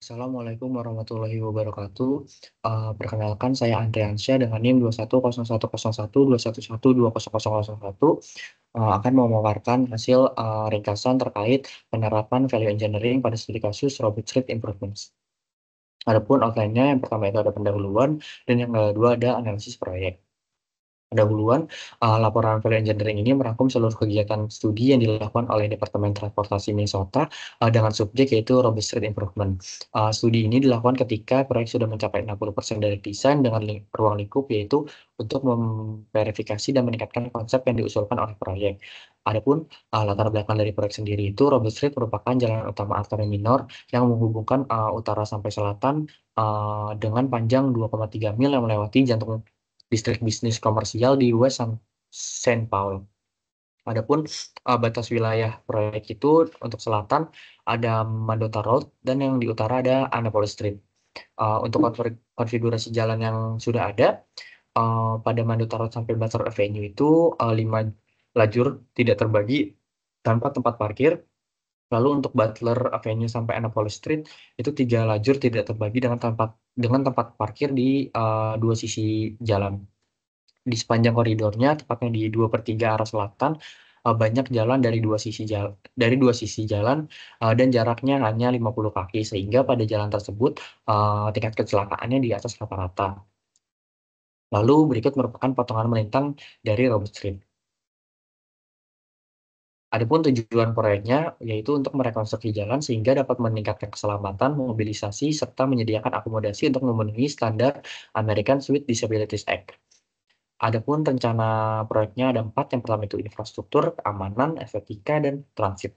Assalamualaikum warahmatullahi wabarakatuh. Perkenalkan saya Andriansyah dengan NIM 21010121120001, akan memaparkan hasil, ringkasan terkait penerapan value engineering pada studi kasus Robot Street Improvements. Adapun outline-nya yang pertama itu ada pendahuluan dan yang kedua ada analisis proyek. Pendahuluan, laporan value engineering ini merangkum seluruh kegiatan studi yang dilakukan oleh Departemen Transportasi Minnesota, dengan subjek yaitu Robot Street Improvement. Studi ini dilakukan ketika proyek sudah mencapai 60% dari desain dengan ruang lingkup, yaitu untuk memverifikasi dan meningkatkan konsep yang diusulkan oleh proyek. Adapun, latar belakang dari proyek sendiri itu Robot Street merupakan jalan utama arteri minor yang menghubungkan, utara sampai selatan, dengan panjang 2,3 mil yang melewati jantung distrik bisnis komersial di West Saint Paul. Adapun, batas wilayah proyek itu untuk selatan ada Mandota Road dan yang di utara ada Annapolis Street. Untuk konfigurasi jalan yang sudah ada, pada Mandota Road sampai Butler Avenue itu, 5 lajur tidak terbagi tanpa tempat parkir. Lalu untuk Butler Avenue sampai Annapolis Street itu 3 lajur tidak terbagi dengan tempat parkir di, 2 sisi jalan. Di sepanjang koridornya, tepatnya di 2/3 arah selatan, banyak jalan dari dua sisi jalan, dan jaraknya hanya 50 kaki, sehingga pada jalan tersebut, tingkat kecelakaannya di atas rata-rata. Lalu berikut merupakan potongan melintang dari Robert Street. Adapun tujuan proyeknya, yaitu untuk merekonstruksi jalan sehingga dapat meningkatkan keselamatan, mobilisasi, serta menyediakan akomodasi untuk memenuhi standar American with Disabilities Act. Adapun rencana proyeknya ada 4, yang pertama itu infrastruktur, keamanan, estetika, dan transit.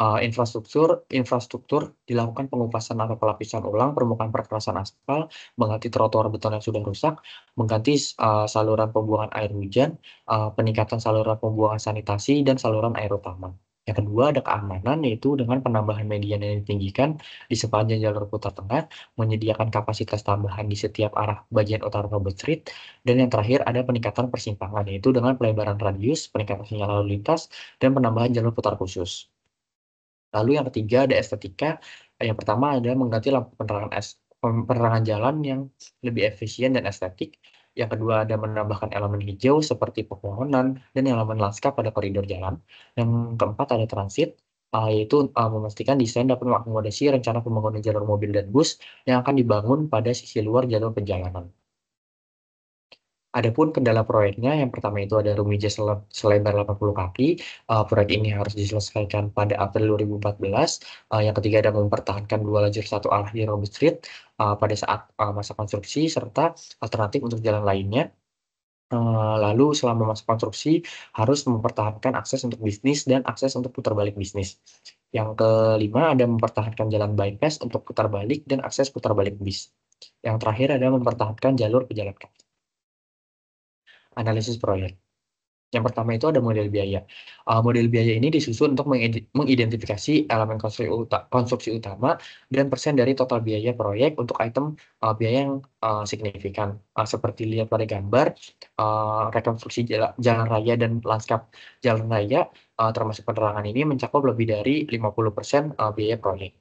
Infrastruktur infrastruktur dilakukan pengupasan atau pelapisan ulang permukaan perkerasan aspal, mengganti trotoar beton yang sudah rusak, mengganti saluran pembuangan air hujan, peningkatan saluran pembuangan sanitasi, dan saluran air utama. Yang kedua ada keamanan, yaitu dengan penambahan median yang ditinggikan di sepanjang jalur putar tengah, menyediakan kapasitas tambahan di setiap arah bagian utara Robert Street, dan yang terakhir ada peningkatan persimpangan, yaitu dengan pelebaran radius, peningkatan sinyal lalu lintas, dan penambahan jalur putar khusus. Lalu yang ketiga ada estetika, yang pertama ada mengganti lampu penerangan jalan yang lebih efisien dan estetik. Yang kedua ada menambahkan elemen hijau seperti pepohonan dan elemen lanskap pada koridor jalan. Yang keempat ada transit, yaitu, memastikan desain dapat mengakomodasi rencana pembangunan jalur mobil dan bus yang akan dibangun pada sisi luar jalur perjalanan. Adapun kendala proyeknya, yang pertama itu ada rumija selebar 80 kaki, proyek ini harus diselesaikan pada April 2014. Yang ketiga ada mempertahankan 2 lajur satu arah di Robert Street, pada saat, masa konstruksi, serta alternatif untuk jalan lainnya. Lalu selama masa konstruksi harus mempertahankan akses untuk bisnis dan akses untuk putar balik bisnis. Yang kelima ada mempertahankan jalan bypass untuk putar balik dan akses putar balik bis. Yang terakhir ada mempertahankan jalur pejalan kaki. Analisis proyek. Yang pertama itu ada model biaya. Model biaya ini disusun untuk mengidentifikasi elemen konstruksi utama dan persen dari total biaya proyek untuk item, biaya yang, signifikan. Seperti lihat pada gambar, rekonstruksi jalan raya dan lanskap jalan raya, termasuk penerangan ini mencakup lebih dari 50% biaya proyek.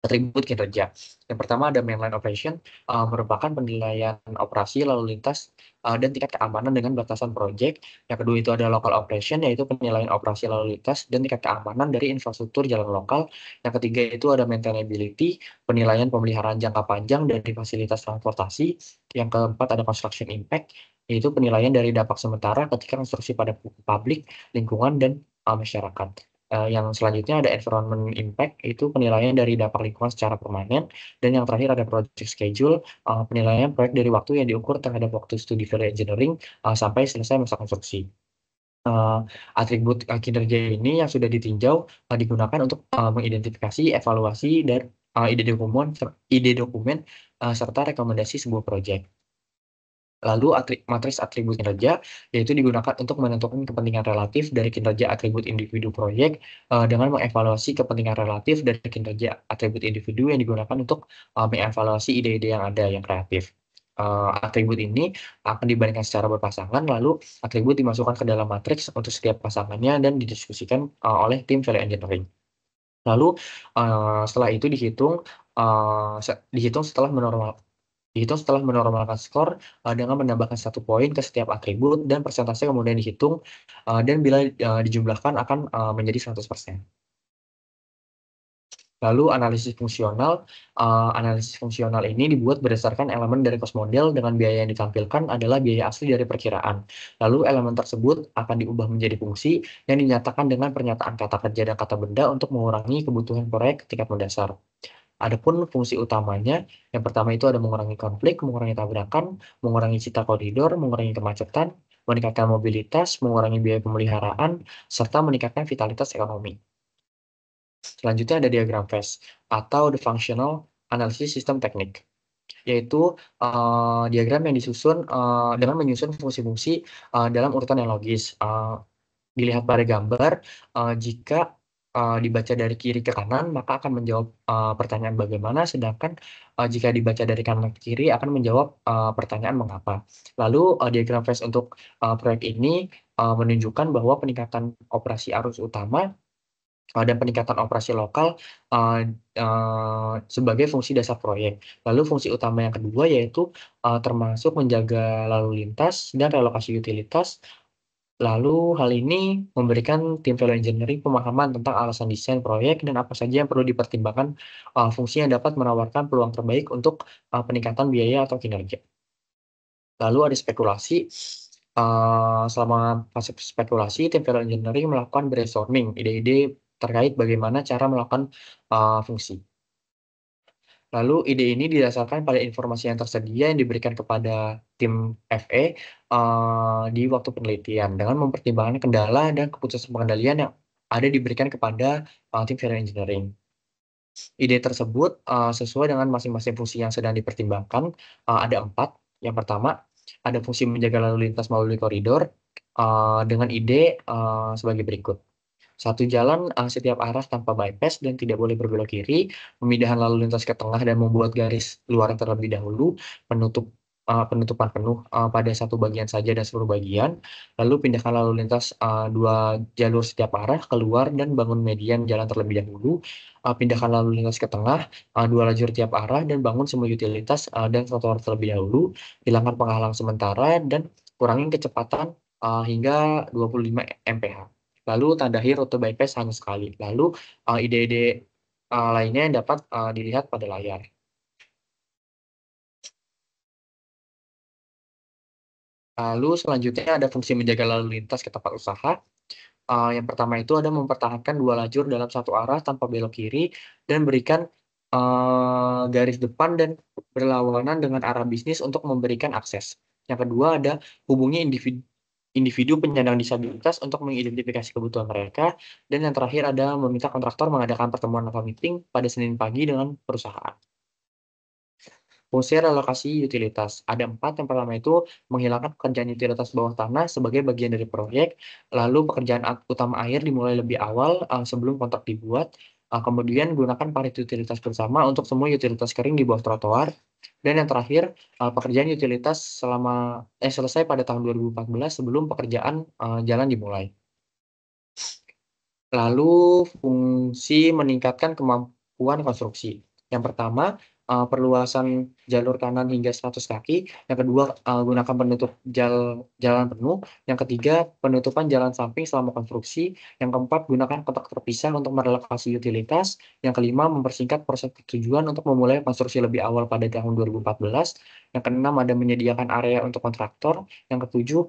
Atribut kinerja. Yang pertama ada mainline operation, merupakan penilaian operasi lalu lintas, dan tingkat keamanan dengan batasan project. Yang kedua itu ada local operation, yaitu penilaian operasi lalu lintas dan tingkat keamanan dari infrastruktur jalan lokal. Yang ketiga itu ada maintainability, penilaian pemeliharaan jangka panjang dari fasilitas transportasi. Yang keempat ada construction impact, yaitu penilaian dari dampak sementara ketika konstruksi pada publik, lingkungan, dan, masyarakat. Yang selanjutnya ada environment impact, itu penilaian dari dampak lingkungan secara permanen, dan yang terakhir ada project schedule, penilaian proyek dari waktu yang diukur terhadap waktu studi value engineering, sampai selesai masa konstruksi. Eee, Atribut, kinerja ini yang sudah ditinjau, digunakan untuk, mengidentifikasi, evaluasi, dan, ide dokumen, serta rekomendasi sebuah proyek. Lalu matriks atribut kinerja, yaitu digunakan untuk menentukan kepentingan relatif dari kinerja atribut individu proyek, dengan mengevaluasi kepentingan relatif dari kinerja atribut individu yang digunakan untuk, mengevaluasi ide-ide yang ada yang kreatif. Atribut ini akan dibandingkan secara berpasangan, lalu atribut dimasukkan ke dalam matriks untuk setiap pasangannya dan didiskusikan, oleh tim value engineering. Lalu, setelah itu dihitung setelah menormalkan skor, dengan menambahkan 1 poin ke setiap atribut dan persentase kemudian dihitung, dan bila, dijumlahkan akan, menjadi 100%. Lalu analisis fungsional ini dibuat berdasarkan elemen dari cost model dengan biaya yang ditampilkan adalah biaya asli dari perkiraan. Lalu elemen tersebut akan diubah menjadi fungsi yang dinyatakan dengan pernyataan kata kerja dan kata benda untuk mengurangi kebutuhan proyek tingkat mendasar. Adapun fungsi utamanya, yang pertama itu ada mengurangi konflik, mengurangi tabrakan, mengurangi cita koridor, mengurangi kemacetan, meningkatkan mobilitas, mengurangi biaya pemeliharaan, serta meningkatkan vitalitas ekonomi. Selanjutnya ada diagram FAST atau The Functional Analysis System Technique, yaitu, diagram yang disusun, dengan menyusun fungsi-fungsi, dalam urutan yang logis. Dilihat pada gambar, jika, dibaca dari kiri ke kanan, maka akan menjawab, pertanyaan bagaimana, sedangkan, jika dibaca dari kanan ke kiri akan menjawab, pertanyaan mengapa. Lalu, diagram phase untuk, proyek ini, menunjukkan bahwa peningkatan operasi arus utama, dan peningkatan operasi lokal, sebagai fungsi dasar proyek. Lalu fungsi utama yang kedua yaitu, termasuk menjaga lalu lintas dan relokasi utilitas. Lalu hal ini memberikan tim value engineering pemahaman tentang alasan desain proyek dan apa saja yang perlu dipertimbangkan, fungsi yang dapat menawarkan peluang terbaik untuk, peningkatan biaya atau kinerja. Lalu ada spekulasi, selama fase spekulasi tim value engineering melakukan brainstorming ide-ide terkait bagaimana cara melakukan, fungsi. Lalu ide ini didasarkan pada informasi yang tersedia yang diberikan kepada tim FE, di waktu penelitian dengan mempertimbangkan kendala dan keputusan pengendalian yang ada diberikan kepada, tim value engineering. Ide tersebut, sesuai dengan masing-masing fungsi yang sedang dipertimbangkan, ada 4. Yang pertama, ada fungsi menjaga lalu lintas melalui koridor, dengan ide, sebagai berikut. 1 jalan, setiap arah tanpa bypass dan tidak boleh berbelok kiri, pemindahan lalu lintas ke tengah dan membuat garis luar terlebih dahulu, penutupan penuh, pada 1 bagian saja dan seluruh bagian, lalu pindahkan lalu lintas, 2 jalur setiap arah keluar dan bangun median jalan terlebih dahulu, pindahkan lalu lintas ke tengah, 2 lajur tiap arah dan bangun semua utilitas, dan trotoar terlebih dahulu, hilangkan penghalang sementara dan kurangi kecepatan, hingga 25 mph. Lalu tandai rute bypass hanya sekali. Lalu, ide-ide, lainnya yang dapat, dilihat pada layar. Lalu selanjutnya ada fungsi menjaga lalu lintas ke tempat usaha. Yang pertama itu ada mempertahankan 2 lajur dalam 1 arah tanpa belok kiri dan berikan, garis depan dan berlawanan dengan arah bisnis untuk memberikan akses. Yang kedua ada hubungi individu penyandang disabilitas untuk mengidentifikasi kebutuhan mereka, dan yang terakhir ada meminta kontraktor mengadakan pertemuan atau meeting pada Senin pagi dengan perusahaan. Fungsi relokasi utilitas, ada 4. Yang pertama itu menghilangkan pekerjaan utilitas bawah tanah sebagai bagian dari proyek, lalu pekerjaan utama air dimulai lebih awal, sebelum kontrak dibuat, kemudian gunakan parit utilitas bersama untuk semua utilitas kering di bawah trotoar, dan yang terakhir, pekerjaan utilitas selesai pada tahun 2014 sebelum pekerjaan, jalan dimulai. Lalu fungsi meningkatkan kemampuan konstruksi. Yang pertama, perluasan jalur kanan hingga 100 kaki. Yang kedua, gunakan penutup jalan penuh. Yang ketiga, penutupan jalan samping selama konstruksi. Yang keempat, gunakan kotak terpisah untuk merelokasi utilitas. Yang kelima, mempersingkat proses persetujuan untuk memulai konstruksi lebih awal pada tahun 2014. Yang keenam, ada menyediakan area untuk kontraktor. Yang ketujuh,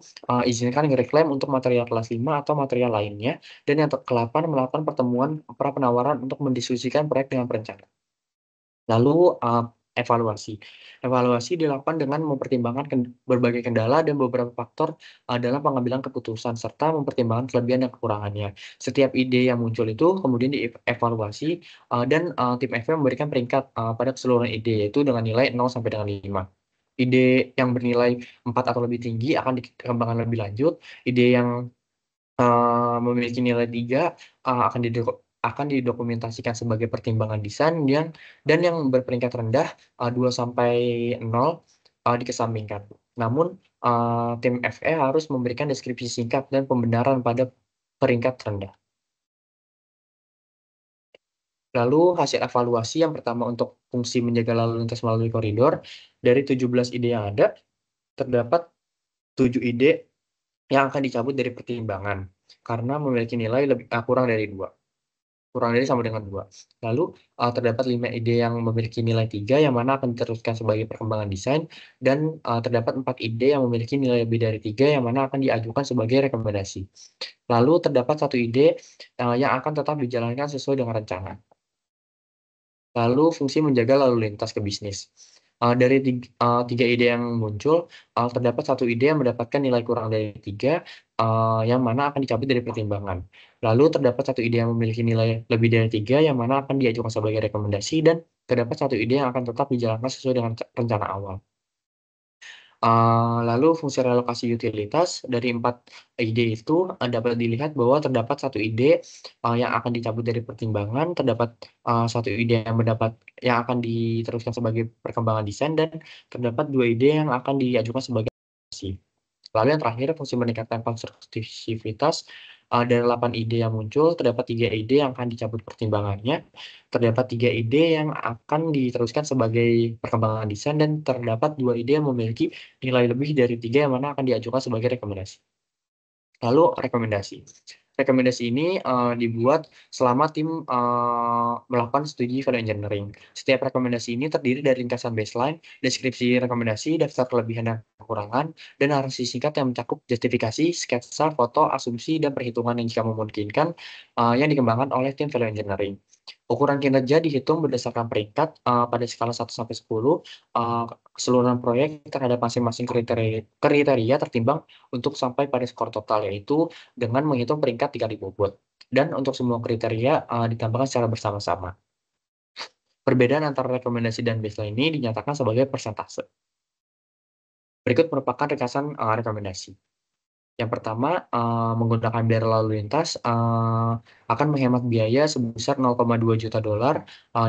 izinkan ngereklaim untuk material kelas 5 atau material lainnya. Dan yang ke-8 melakukan pertemuan pra-penawaran untuk mendiskusikan proyek dengan perencana. Lalu, evaluasi. Evaluasi dilakukan dengan mempertimbangkan berbagai kendala dan beberapa faktor, dalam pengambilan keputusan, serta mempertimbangkan kelebihan dan kekurangannya. Setiap ide yang muncul itu kemudian dievaluasi, dan, tim FE memberikan peringkat, pada keseluruhan ide, yaitu dengan nilai 0 sampai dengan 5. Ide yang bernilai 4 atau lebih tinggi akan dikembangkan lebih lanjut, ide yang memiliki nilai 3, akan didokumentasikan sebagai pertimbangan desain dan yang berperingkat rendah, 2 sampai 0, dikesampingkan. Namun, tim FE harus memberikan deskripsi singkat dan pembenaran pada peringkat rendah. Lalu hasil evaluasi yang pertama untuk fungsi menjaga lalu lintas melalui koridor, dari 17 ide yang ada, terdapat 7 ide yang akan dicabut dari pertimbangan karena memiliki nilai kurang dari 2, kurang dari sama dengan 2. Lalu terdapat 5 ide yang memiliki nilai 3 yang mana akan diteruskan sebagai perkembangan desain, dan terdapat 4 ide yang memiliki nilai lebih dari 3 yang mana akan diajukan sebagai rekomendasi. Lalu terdapat 1 ide yang akan tetap dijalankan sesuai dengan rencana. Lalu fungsi menjaga lalu lintas ke bisnis. Dari 3 ide yang muncul, terdapat 1 ide yang mendapatkan nilai kurang dari 3, yang mana akan dicabut dari pertimbangan. Lalu terdapat 1 ide yang memiliki nilai lebih dari 3 yang mana akan diajukan sebagai rekomendasi, dan terdapat 1 ide yang akan tetap dijalankan sesuai dengan rencana awal. Lalu fungsi relokasi utilitas dari 4 ide itu, dapat dilihat bahwa terdapat 1 ide, yang akan dicabut dari pertimbangan, terdapat, 1 ide yang akan diteruskan sebagai perkembangan desain, dan terdapat 2 ide yang akan diajukan sebagai rekomendasi. Lalu yang terakhir, fungsi meningkatkan konstruktivitas, dari 8 ide yang muncul, terdapat 3 ide yang akan dicabut pertimbangannya, terdapat 3 ide yang akan diteruskan sebagai perkembangan desain, dan terdapat 2 ide yang memiliki nilai lebih dari 3 yang mana akan diajukan sebagai rekomendasi. Lalu rekomendasi. Rekomendasi ini, dibuat selama tim, melakukan studi value engineering. Setiap rekomendasi ini terdiri dari ringkasan baseline, deskripsi rekomendasi, daftar kelebihan dan kekurangan, dan narasi singkat yang mencakup justifikasi, sketsa, foto, asumsi, dan perhitungan yang jika memungkinkan, yang dikembangkan oleh tim value engineering. Ukuran kinerja dihitung berdasarkan peringkat, pada skala 1 sampai 10, keseluruhan proyek terhadap masing-masing kriteria tertimbang untuk sampai pada skor total, yaitu dengan menghitung peringkat dikali bobot. Dan untuk semua kriteria, ditambahkan secara bersama-sama. Perbedaan antara rekomendasi dan baseline ini dinyatakan sebagai persentase. Berikut merupakan ringkasan, rekomendasi. Yang pertama, menggunakan barel lalu lintas, akan menghemat biaya sebesar $0,2 juta,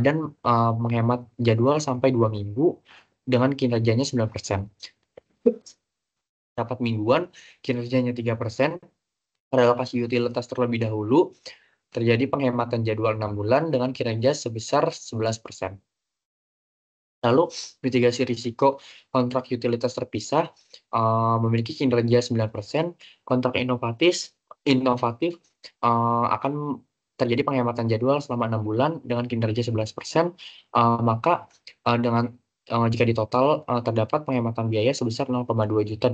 dan, menghemat jadwal sampai 2 minggu dengan kinerjanya 9%. Rapat mingguan, kinerjanya 3%, relokasi utilitas terlebih dahulu, terjadi penghematan jadwal 6 bulan dengan kinerja sebesar 11%. Lalu mitigasi risiko kontrak utilitas terpisah, memiliki kinerja 9%, kontrak inovatif, akan terjadi penghematan jadwal selama 6 bulan dengan kinerja 11%, maka, jika ditotal, terdapat penghematan biaya sebesar $0,2 juta.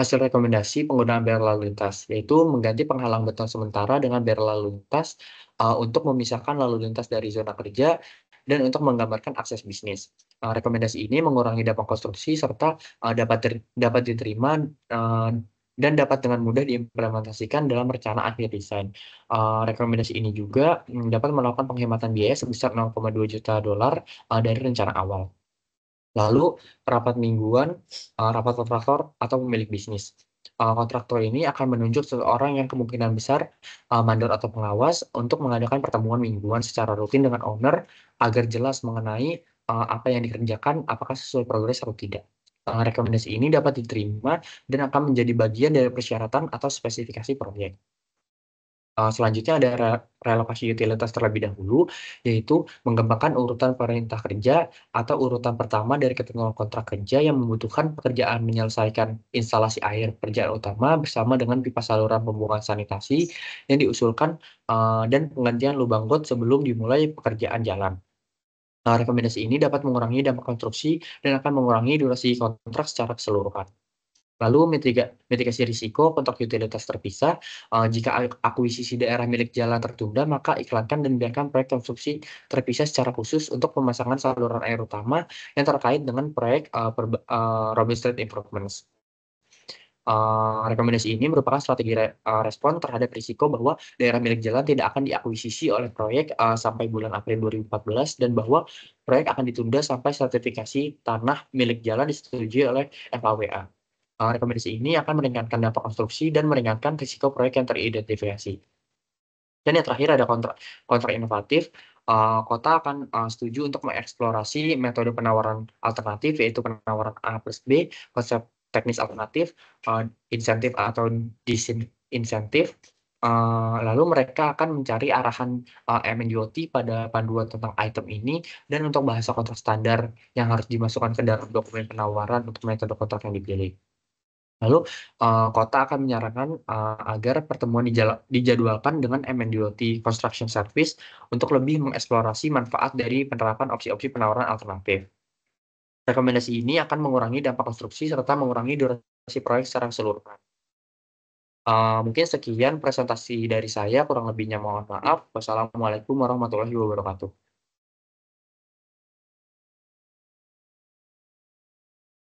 Hasil rekomendasi penggunaan barel lalu lintas, yaitu mengganti penghalang beton sementara dengan barel lalu lintas, untuk memisahkan lalu lintas dari zona kerja dan untuk menggambarkan akses bisnis. Rekomendasi ini mengurangi dampak konstruksi serta, dapat diterima, dan dapat dengan mudah diimplementasikan dalam rencana akhir desain. Rekomendasi ini juga, dapat melakukan penghematan biaya sebesar $0,2 juta, dari rencana awal. Lalu rapat mingguan, rapat kontraktor atau pemilik bisnis. Kontraktor ini akan menunjuk seseorang yang kemungkinan besar, mandor atau pengawas untuk mengadakan pertemuan mingguan secara rutin dengan owner agar jelas mengenai, apa yang dikerjakan apakah sesuai progres atau tidak. Rekomendasi ini dapat diterima dan akan menjadi bagian dari persyaratan atau spesifikasi proyek. Selanjutnya ada relokasi utilitas terlebih dahulu, yaitu mengembangkan urutan perintah kerja atau urutan pertama dari ketentuan kontrak kerja yang membutuhkan pekerjaan menyelesaikan instalasi air pekerjaan utama bersama dengan pipa saluran pembuangan sanitasi yang diusulkan, dan penggantian lubang got sebelum dimulai pekerjaan jalan. Rekomendasi ini dapat mengurangi dampak konstruksi dan akan mengurangi durasi kontrak secara keseluruhan. Lalu mitigasi risiko kontrak utilitas terpisah, jika akuisisi daerah milik jalan tertunda, maka iklankan dan biarkan proyek konstruksi terpisah secara khusus untuk pemasangan saluran air utama yang terkait dengan proyek, Robin Street Improvements. Rekomendasi ini merupakan strategi respon terhadap risiko bahwa daerah milik jalan tidak akan diakuisisi oleh proyek, sampai bulan April 2014, dan bahwa proyek akan ditunda sampai sertifikasi tanah milik jalan disetujui oleh FAWA. Rekomendasi ini akan meringankan dampak konstruksi dan meringankan risiko proyek yang teridentifikasi. Dan yang terakhir ada kontrak inovatif, kota akan, setuju untuk mengeksplorasi metode penawaran alternatif, yaitu penawaran A+B, konsep teknis alternatif, insentif atau disinsentif, Lalu mereka akan mencari arahan, MNDOT pada panduan tentang item ini dan untuk bahasa kontrak standar yang harus dimasukkan ke dalam dokumen penawaran untuk metode kontrak yang dipilih. Lalu, kota akan menyarankan, agar pertemuan dijadwalkan dengan MNDOT Construction Service untuk lebih mengeksplorasi manfaat dari penerapan opsi-opsi penawaran alternatif. Rekomendasi ini akan mengurangi dampak konstruksi serta mengurangi durasi proyek secara keseluruhan. Mungkin sekian presentasi dari saya, kurang lebihnya mohon maaf. Wassalamualaikum warahmatullahi wabarakatuh.